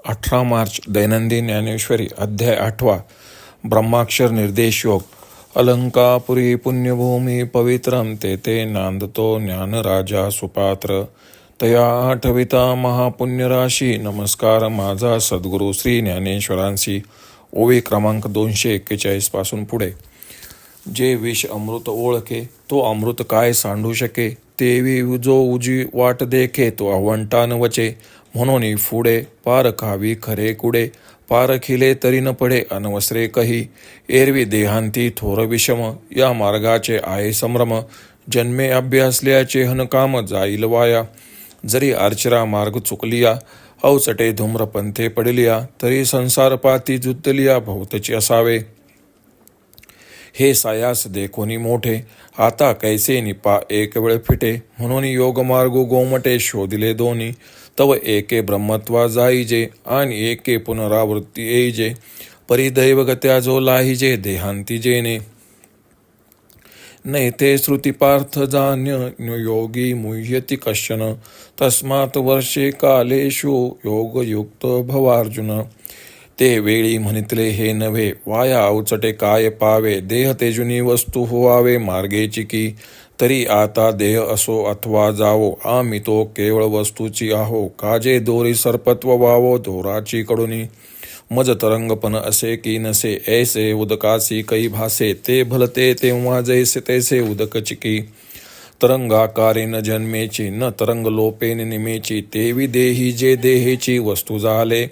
18 मार्च दैनंदिन ज्ञानेश्वरी अध्याय 8 ब्रह्माक्षर निर्देश योग. अलंकापुरी पुण्यभूमी पवित्रम तेथे नांदतो ज्ञानराजा सुपात्र. तया आठविता महापुण्यराशी नमस्कार माझा सद्गुरू श्री ज्ञानेश्वरांशी. ओवी क्रमांक 241 पासून पुढे. जे विष अमृत ओळखे तो अमृत काय सांडू शके. तेवी जो उजी वाट देखे तो अवंटान वचे. म्हणून पुढे पार खावी खरे कुडे. पारखिले तरी न पडे अनवसरे कही. एरवी देहांती थोर विषम या मार्गाचे आहे संभ्रम. जन्मे अभ्यासल्याचे हनकाम जाईल वाया. जरी अर्चरा मार्ग चुकलिया अवचटे धूम्रपंथे पडलिया. तरी संसार पाती जुतलिया भोवतची असावे. हे सायास देखोनी मोठे आता कैसे निपा एक वेळ फिटे. म्हणून योग मार्ग गोमटे शोधिले दोन्ही. तव एके ब्रह्मत्वा जाईजे आणि एके पुनरावृत्ती येईजे. परिदैव गत्या जो लाहिजे देहांती जेने. नैते श्रुती पार्थ जान्य योगी मुह्यति कश्चन. तस्मात् वर्षे कालेषु योगयुक्त भवार्जुन. ते वेळी म्हणितले हे नव्हे वाया अवचटे काय पावे. देह तेजुनी वस्तू होवावे मार्गेची की. तरी आता देह असो अथवा जावो आम्ही तो केवळ वस्तूची आहो. काजे दोरी सर्पत्व वावो दोराची कडुनी. मज तरंगपण असे की नसे ऐसे उदकासी कै भासे. ते भलते तेव्हा जैसे तैसे उदक चिकी. तरंगाकारे न जन्मेची न तरंग लोपेन निमेची. तेवी देही जे देहेची वस्तू झाले.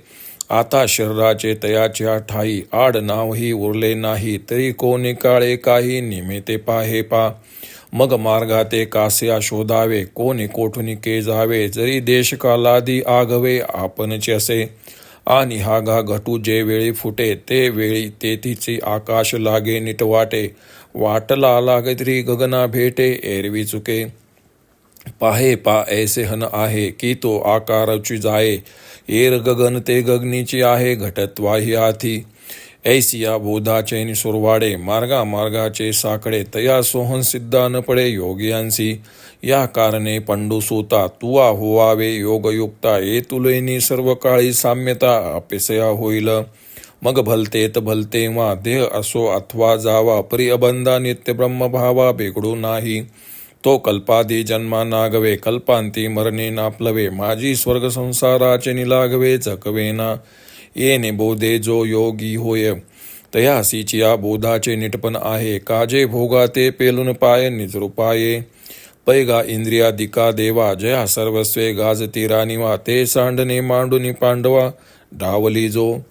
आता शरीराचे तयाच्या ठाई आड नावही उरले नाही. तरी कोणी काळे काही निमे ते पाहे पा. मग मार्गाते कास्या शोधावे कोणी कोठुनी के जावे. जरी देश कालादी आगवे आपणचे असे. आणि हागा घटू जे वेळी फुटे ते वेळी तेथीची आकाश लागे नीटवाटे. वाटला लागे तरी गगना भेटे एरवी चुके. पाहे पा ऐसे हन आहे की तो आकाराची जाये. एर गगन ते गगनीची आहे घटत्वाही आथी. ऐसिया बोधाचे निसुरवाडे मार्गा मार्गाचे साकडे. तया सोहन सिद्धा न पडे योगियांसी. या कारणे पंडुसूता तुवा होवावे योगयुक्ता. ये तुलेनी सर्व काळी साम्यता अपेसया होईल. मग भलतेत भलते वा देह असो अथवा जावा. परी अबंधा नित्य ब्रह्मभावा बिघडू नाही. तो कल्पादी जन्मा नागवे कल्पांती मरणे नापलवे. माझी स्वर्ग संसाराचे निलागवे जकवेना. येणे बोधे जो योगी होय तयासीची या बोधाचे निटपण आहे. काजे भोगा ते पेलून पाय निजरूपाये. पैगा इंद्रियादिका देवा जया सर्वस्वे गाजती रानिवा. ते सांडणे मांडुनी पांडवा डावली जो.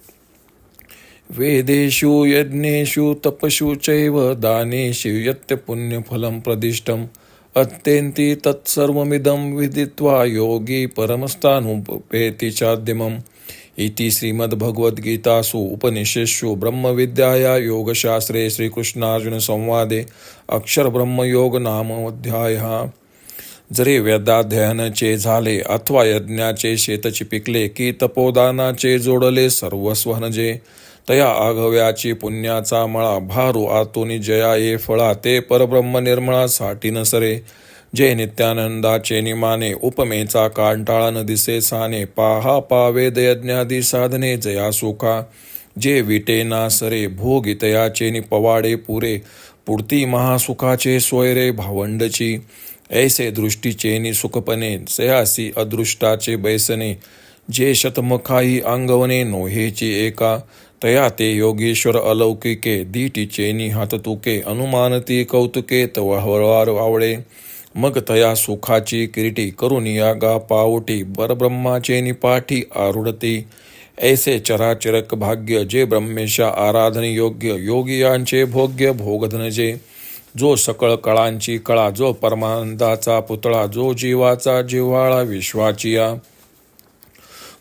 वेदेषु यज्ञेषु तपशु चैव दानेषु यत् पुण्यफलं प्रदिष्टम्. अत्यंती तत्सर्वमिदं विदित्वा योगी परमस्थानुपेति चाद्यमम्. इति श्रीमद्भगवद्गीतासु उपनिषत्सु ब्रह्मविद्याया योगशास्त्रे श्रीकृष्णार्जुन संवादे अक्षरब्रह्मयोग नामोऽध्यायः. जरी वेदाध्ययनाचे झाले अथवा यज्ञाचे शेतची पिकले की तपोदानाचे जोडले सर्वस्वहनजे. तया आघव्याची पुण्याचा मळा भारू आतुनी जया ये फळा. ते परब्रह्म निर्मळा साठी न सरे. जे नित्यानंदाचे निमाने उपमेचा कांटाळा न दिसे साने. पाहा पावेद यज्ञादी साधने जया सुखा. जे विटे ना सरे भोगी तयाचे निपवाडे पुरे. पुढती महासुखाचे सोयरे भावंडची. ऐसे दृष्टीचे नि सुखपणे सयासी अदृष्टाचे बैसने. जे शतमुखाई अंगवणे नोहेची एका. तया ते योगेश्वर अलौकिके दीटीचे नि हाततुके. अनुमानती कौतुके तव हळवार आवळे. मग तया सुखाची किरीटी करून या गा पावटी. परब्रह्माचे निपाठी आरुढती. ऐसे चराचरक भाग्य जे ब्रह्मेशा आराधन योग्य. योगियांचे भोग्य भोगधनजे. जो सकळ कळांची कळा जो परमानंदाचा पुतळा. जो जीवाचा जिव्हाळा विश्वाचिया.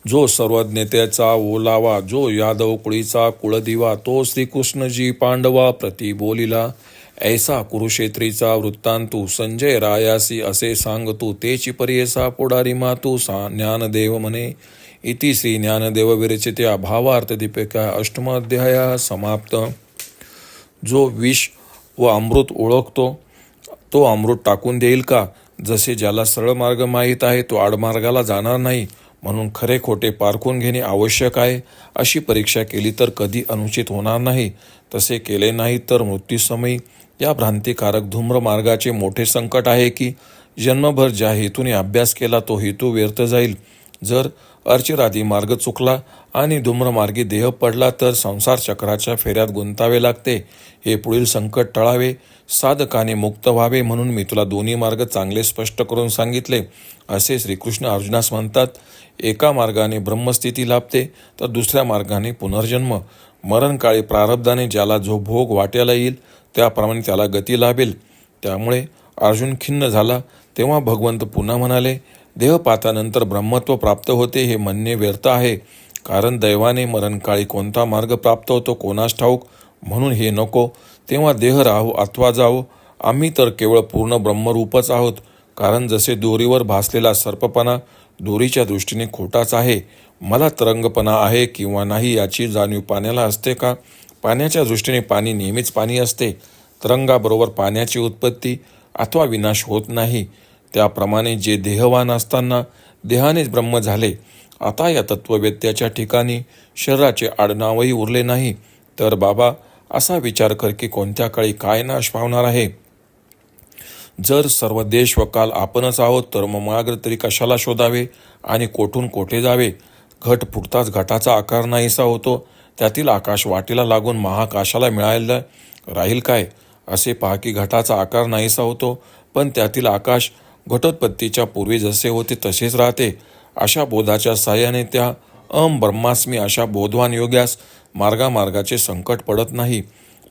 जो सर्वज्ञतेचा ओलावा. जो यादव कुळीचा कुळदिवा. तो श्रीकृष्णजी पांडवा प्रति बोलिला. ऐसा कुरुक्षेत्रीचा वृत्तांतू संजय रायासी असे सांगतू. तेची परियसा पुढारी मातू ज्ञानदेव म्हणे. इति श्री ज्ञानदेव विरचित्या भावार्थ दीपिका अष्टमाध्याय समाप्त. जो विष व अमृत ओळखतो तो अमृत टाकून देईल का. जसे ज्याला सरळ मार्ग माहीत आहे तो आडमार्गाला जाणार नाही. म्हणून खरे खोटे पारखून घेणे आवश्यक आहे. अशी परीक्षा केली तर कधी अनुचित होणार नाही. तसे केले नाही तर मृत्यूसमयी या भ्रांतिकारक धूम्रमार्गाचे मोठे संकट आहे की जन्मभर ज्या हेतूने अभ्यास केला तो हेतू व्यर्थ जाईल. जर अर्चिरादी मार्ग चुकला आणि धूम्रमार्गी देह पडला तर संसार चक्राच्या फेऱ्यात गुंतावे लागते. हे पुढील संकट टळावे, साधकाने मुक्त व्हावे म्हणून मी तुला दोन्ही मार्ग चांगले स्पष्ट करून सांगितले, असे श्रीकृष्ण अर्जुनास म्हणतात. एका मार्गाने ब्रह्मस्थिती लाभते तर दुसऱ्या मार्गाने पुनर्जन्म. मरणकाळी प्रारब्धाने ज्याला जो भोग वाट्याला येईल त्याप्रमाणे त्याला गती लाभेल. त्यामुळे अर्जुन खिन्न झाला. तेव्हा भगवंत पुन्हा म्हणाले, देहपातानंतर ब्रह्मत्व प्राप्त होते हे म्हणणे व्यर्थ आहे. कारण दैवाने मरणकाळी कोणता मार्ग प्राप्त होतो कोणास ठाऊक. म्हणून हे नको. तेव्हा देह राहो अथवा जाओ, आम्ही तर केवळ पूर्ण ब्रह्मरूपच आहोत. कारण जसे दोरीवर भासलेला सर्पपणा दोरीच्या दृष्टीने खोटाच आहे. मला तरंगपणा आहे किंवा नाही याची जाणीव पाण्याला असते का? पाण्याच्या दृष्टीने पाणी नेहमीच पाणी असते. तरंगाबरोबर पाण्याची उत्पत्ती अथवा विनाश होत नाही. त्याप्रमाणे जे देहवान असताना देहानेच ब्रह्म झाले, आता या तत्ववेत्याच्या ठिकाणी शरीराचे आडनावही उरले नाही. तर बाबा असा विचार कर की कोणत्या काळी काय नाश पावणार आहे. जर सर्व देश व काल आपणच आहोत तर मग मार्ग तरी कशाला शोधावे आणि कोठून कोठे जावे. घट फुटताच घटाचा आकार नाहीसा होतो. त्यातील आकाश वाटेला लागून महाकाशाला मिळायला राहील काय. असे पहा की घटाचा आकार नाहीसा होतो पण त्यातील आकाश घटोत्पत्तीच्या पूर्वी जसे होते तसेच राहते. अशा बोधाच्या साह्याने त्या ब्रह्मास्मी अशा बोधवान योग्यास मार्गामार्गाचे संकट पडत नाही.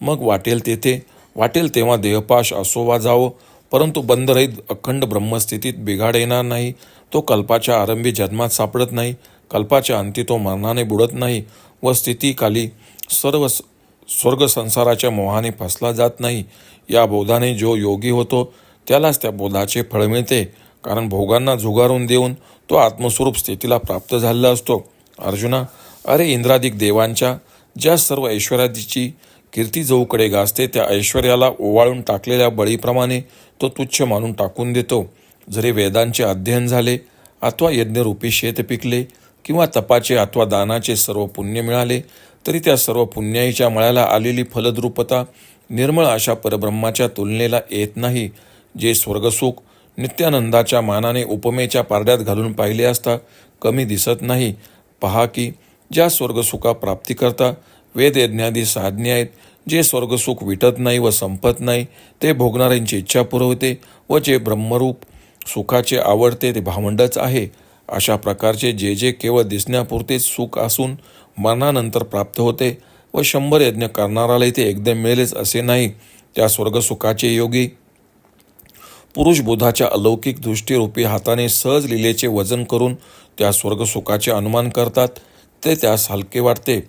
मग वाटेल तेव्हा देहपाश असो वा जावो, परंतु बंधरहित अखंड ब्रह्मस्थितीत बिघाड येणार नाही. तो कल्पाच्या आरंभी जन्मात सापडत नाही. कल्पाच्या अंती तो मरणाने बुडत नाही व स्थितीकाली सर्व स्वर्ग संसाराच्या मोहाने फसला जात नाही. या बोधाने जो योगी होतो त्यालाच त्या बोधाचे फळ मिळते. कारण भोगांना झुगारून देऊन तो आत्मस्वरूप स्थितीला प्राप्त झालेला असतो. अर्जुना, अरे इंद्रादिक देवांच्या ज्या सर्व ऐश्वर्याची कीर्ती जोकडे गाजते त्या ऐश्वर्याला ओवाळून टाकलेल्या बळीप्रमाणे तो तुच्छ मानून टाकून देतो. जरी वेदांचे अध्ययन झाले अथवा यज्ञरूपी शेत पिकले किंवा तपाचे अथवा दानाचे सर्व पुण्य मिळाले तरी त्या सर्व पुण्याईच्या मळ्याला आलेली फलद्रुपता निर्मळ अशा परब्रह्माच्या तुलनेला येत नाही. जे स्वर्गसुख नित्यानंदाच्या मानाने उपमेच्या पारड्यात घालून पाहिले असता कमी दिसत नाही. पहा की ज्या स्वर्गसुखा प्राप्तीकरता वेद यज्ञादी साधने आहेत, जे स्वर्गसुख विटत नाही व संपत नाही ते भोगणाऱ्यांची इच्छा पुरवते व जे ब्रह्मरूप सुखाचे आवडते ते भावंडच आहे. अशा प्रकारचे जे केवळ दिसण्यापुरतेच सुख असून मरणानंतर प्राप्त होते व 100 यज्ञ करणारालाही ते एकदम मिळेलच असे नाही, त्या स्वर्गसुखाचे योगी पुरुष बोधाच्या अलौकिक दृष्टीरूपी हाताने सहज लीलेचे वजन करून त्या स्वर्गसुखाचे अनुमान करतात. ते त्यास हलके वाटते.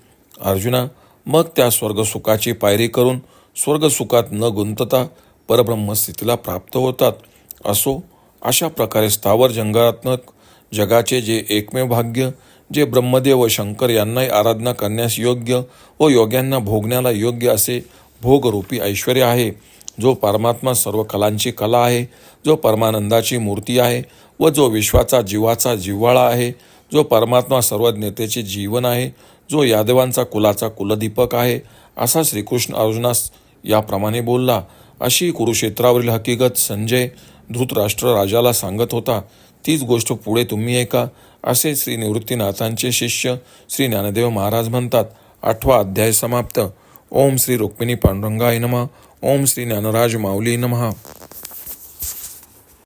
अर्जुना, मग त्या स्वर्गसुखाची पायरी करून स्वर्गसुखात न गुंतता परब्रह्मस्थितीला प्राप्त होतात. अशा प्रकारे स्थावर जंगलात्मक जगाचे जे एकमेव भाग्य, जे ब्रह्मदेव व शंकर यांनाही आराधना करण्यास योग्य व योग्यांना भोगण्याला योग्य असे भोगरूपी ऐश्वर्य आहे, जो परमात्मा सर्व कलांची कला आहे, जो परमानंदाची मूर्ती आहे व जो विश्वाचा जीवाचा जिव्हाळा आहे, जो परमात्मा सर्वज्ञतेचे जीवन आहे, जो यादवांचा कुलाचा कुलदीपक आहे, असा श्रीकृष्ण अर्जुनास याप्रमाणे बोलला. अशी कुरुक्षेत्रावरील हकीकत संजय धृतराष्ट्र राजाला सांगत होता. तीच गोष्ट पुढे तुम्ही ऐका, असे श्री निवृत्तीनाथांचे शिष्य श्री ज्ञानदेव महाराज म्हणतात. 8वा अध्याय समाप्त. ओम श्री रुक्मिणी पांडुरंगाय नमः. ओम श्री ज्ञानराज माऊली नमः.